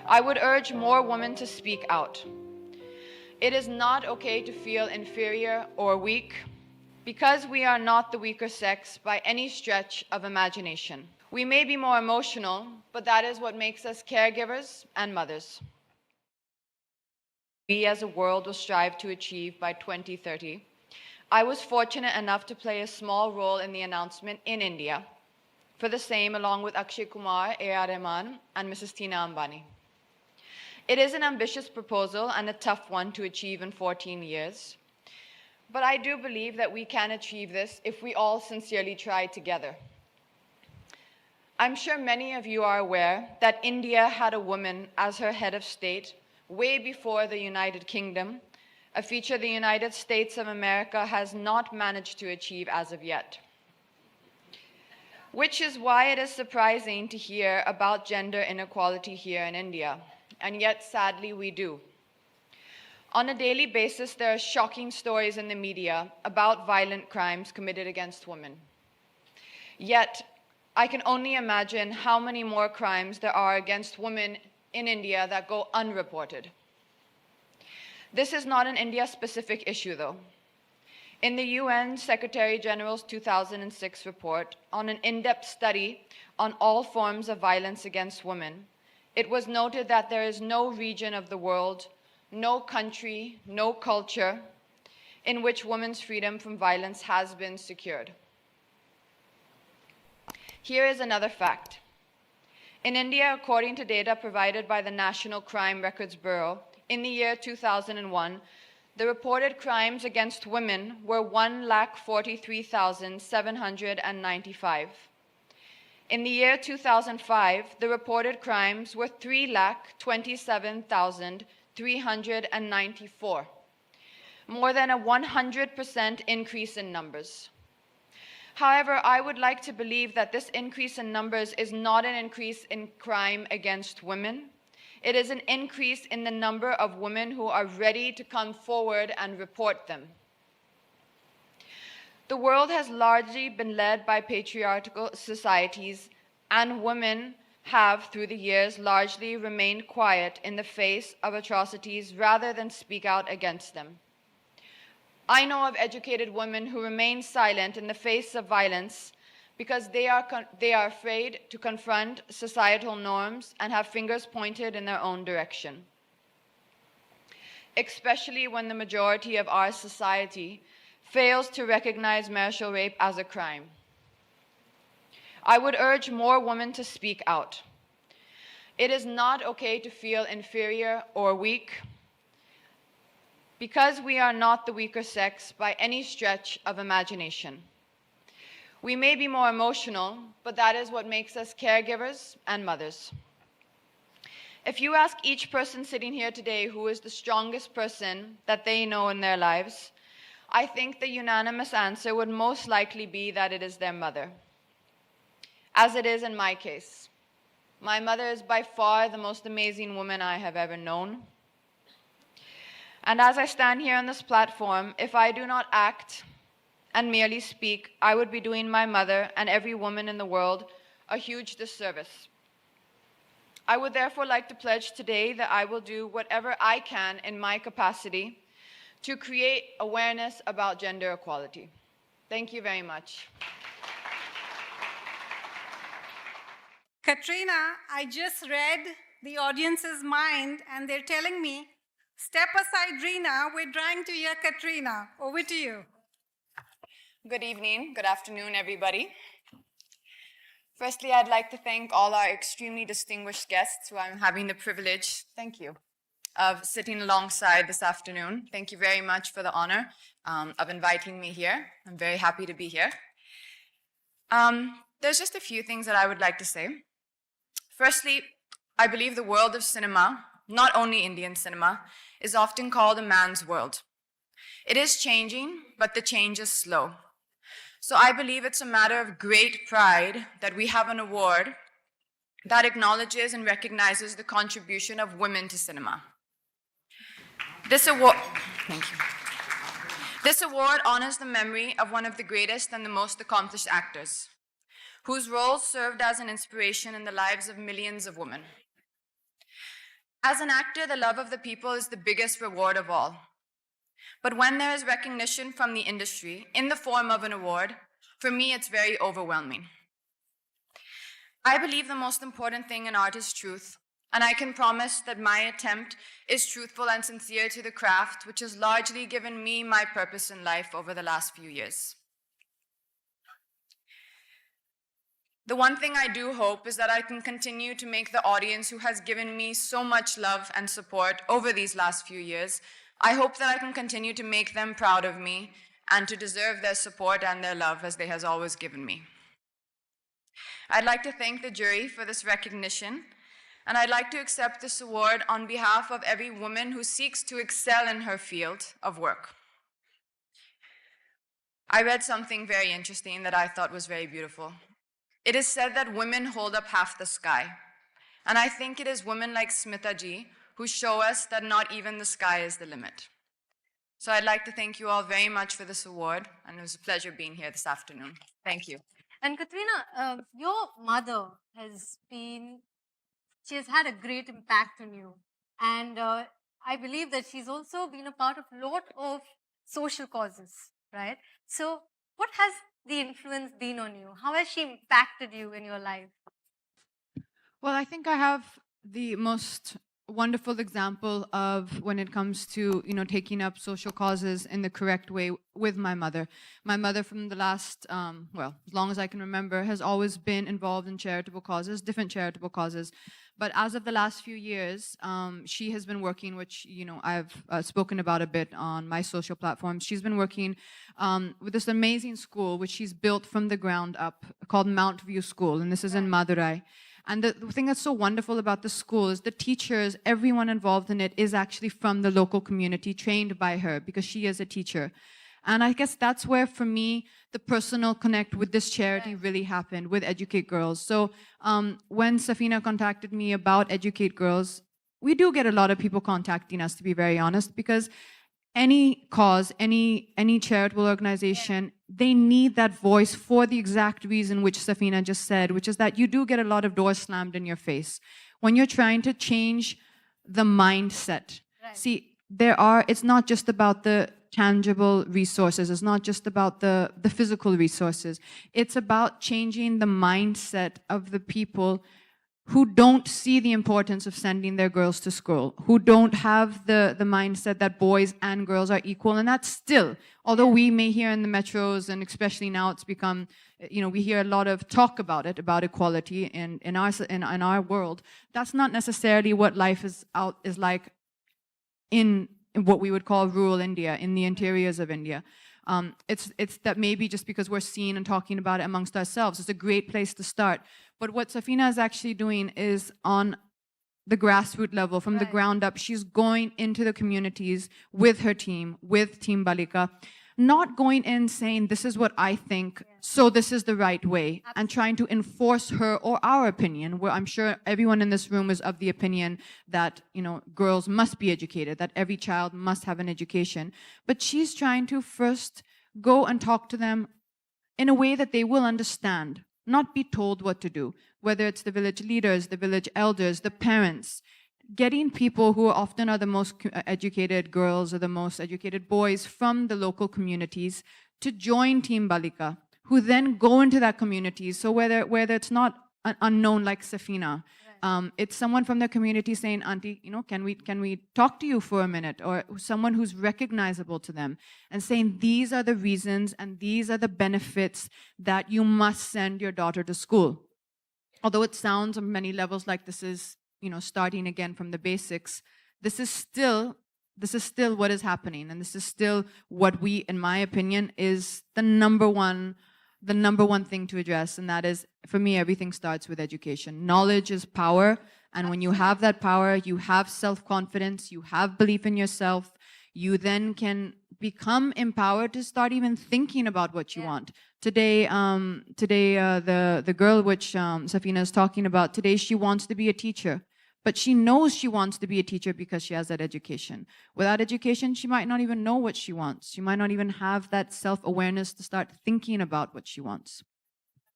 I would urge more women to speak out. It is not okay to feel inferior or weak because we are not the weaker sex by any stretch of imagination. We may be more emotional, but that is what makes us caregivers and mothers. We as a world will strive to achieve by 2030. I was fortunate enough to play a small role in the announcement in India for the same, along with Akshay Kumar, A.R. Rahman, and Mrs. Tina Ambani. It is an ambitious proposal and a tough one to achieve in 14 years. But I do believe that we can achieve this if we all sincerely try together. I'm sure many of you are aware that India had a woman as her head of state way before the United Kingdom, a feature the United States of America has not managed to achieve as of yet. Which is why it is surprising to hear about gender inequality here in India, and yet sadly we do. On a daily basis, there are shocking stories in the media about violent crimes committed against women. Yet, I can only imagine how many more crimes there are against women in India that go unreported. This is not an India-specific issue, though. In the UN Secretary General's 2006 report on an in-depth study on all forms of violence against women, it was noted that there is no region of the world, no country, no culture in which women's freedom from violence has been secured. Here is another fact. In India, according to data provided by the National Crime Records Bureau, in the year 2001, the reported crimes against women were 1,43,795. In the year 2005, the reported crimes were 3,27,394, more than a 100% increase in numbers. However, I would like to believe that this increase in numbers is not an increase in crime against women. It is an increase in the number of women who are ready to come forward and report them. The world has largely been led by patriarchal societies, and women have, through the years, largely remained quiet in the face of atrocities rather than speak out against them. I know of educated women who remain silent in the face of violence because they are afraid to confront societal norms and have fingers pointed in their own direction, especially when the majority of our society fails to recognize marital rape as a crime. I would urge more women to speak out. It is not okay to feel inferior or weak because we are not the weaker sex by any stretch of imagination. We may be more emotional, but that is what makes us caregivers and mothers. If you ask each person sitting here today who is the strongest person that they know in their lives, I think the unanimous answer would most likely be that it is their mother, as it is in my case. My mother is by far the most amazing woman I have ever known. And as I stand here on this platform, if I do not act and merely speak, I would be doing my mother and every woman in the world a huge disservice. I would therefore like to pledge today that I will do whatever I can in my capacity to create awareness about gender equality. Thank you very much. Katrina, I just read the audience's mind and they're telling me, step aside, Reena, we're trying to hear Katrina. Over to you. Good evening, good afternoon, everybody. Firstly, I'd like to thank all our extremely distinguished guests who I'm having the privilege, thank you, of sitting alongside this afternoon. Thank you very much for the honor of inviting me here. I'm very happy to be here. There's just a few things that I would like to say. Firstly, I believe the world of cinema, not only Indian cinema, is often called a man's world. It is changing, but the change is slow. So I believe it's a matter of great pride that we have an award that acknowledges and recognizes the contribution of women to cinema. This award honors the memory of one of the greatest and the most accomplished actors, whose roles served as an inspiration in the lives of millions of women. As an actor, the love of the people is the biggest reward of all. But when there is recognition from the industry in the form of an award, for me, it's very overwhelming. I believe the most important thing in art is truth, and I can promise that my attempt is truthful and sincere to the craft, which has largely given me my purpose in life over the last few years. The one thing I do hope is that I can continue to make the audience who has given me so much love and support over these last few years, I hope that I can continue to make them proud of me and to deserve their support and their love as they has always given me. I'd like to thank the jury for this recognition, and I'd like to accept this award on behalf of every woman who seeks to excel in her field of work. I read something very interesting that I thought was very beautiful. It is said that women hold up half the sky, and I think it is women like Smita ji who show us that not even the sky is the limit. So I'd like to thank you all very much for this award, and it was a pleasure being here this afternoon. Thank you. And Katrina, your mother she has had a great impact on you. And I believe that she's also been a part of a lot of social causes, right? So what has the influence been on you? How has she impacted you in your life? Well, I think I have the most wonderful example of when it comes to, taking up social causes in the correct way with my mother. My mother from the last, as long as I can remember, has always been involved in charitable causes, different charitable causes. But as of the last few years, she has been working, which, I've spoken about a bit on my social platforms. She's been working with this amazing school, which she's built from the ground up, called Mount View School, and this is in Madurai. And the thing that's so wonderful about the school is the teachers, everyone involved in it is actually from the local community, trained by her, because she is a teacher. And I guess that's where, for me, the personal connect with this charity really happened, with Educate Girls. So when Safina contacted me about Educate Girls, we do get a lot of people contacting us, to be very honest, because any cause, any charitable organization, they need that voice for the exact reason which Safina just said, which is that you do get a lot of doors slammed in your face when you're trying to change the mindset. Right. See, it's not just about the tangible resources, it's not just about the physical resources. It's about changing the mindset of the people who don't see the importance of sending their girls to school, who don't have the mindset that boys and girls are equal. And that's still, although we may hear in the metros, and especially now it's become, we hear a lot of talk about it, about equality in our world. That's not necessarily what life is like in what we would call rural India, in the interiors of India. It's that maybe just because we're seeing and talking about it amongst ourselves, it's a great place to start. But what Safina is actually doing is on the grassroots level, from the ground up, she's going into the communities with her team, with Team Balika, not going in saying, this is what I think, so this is the right way, and trying to enforce her or our opinion, where I'm sure everyone in this room is of the opinion that, girls must be educated, that every child must have an education. But she's trying to first go and talk to them in a way that they will understand, not be told what to do, whether it's the village leaders, the village elders, the parents, getting people who often are the most educated girls or the most educated boys from the local communities to join Team Balika, who then go into that community. So whether it's not an unknown like Safina, it's someone from the community saying, Auntie, can we talk to you for a minute? Or someone who's recognizable to them and saying, these are the reasons and these are the benefits that you must send your daughter to school. Although it sounds on many levels like this is, starting again from the basics, this is still what is happening, and this is still what we, in my opinion, is the number one thing to address, and that is, for me, everything starts with education. Knowledge is power, and when you have that power, you have self-confidence, you have belief in yourself, you then can become empowered to start even thinking about what you want. Today, the girl which Safina is talking about, today she wants to be a teacher. But she knows she wants to be a teacher because she has that education. Without education, she might not even know what she wants. She might not even have that self-awareness to start thinking about what she wants.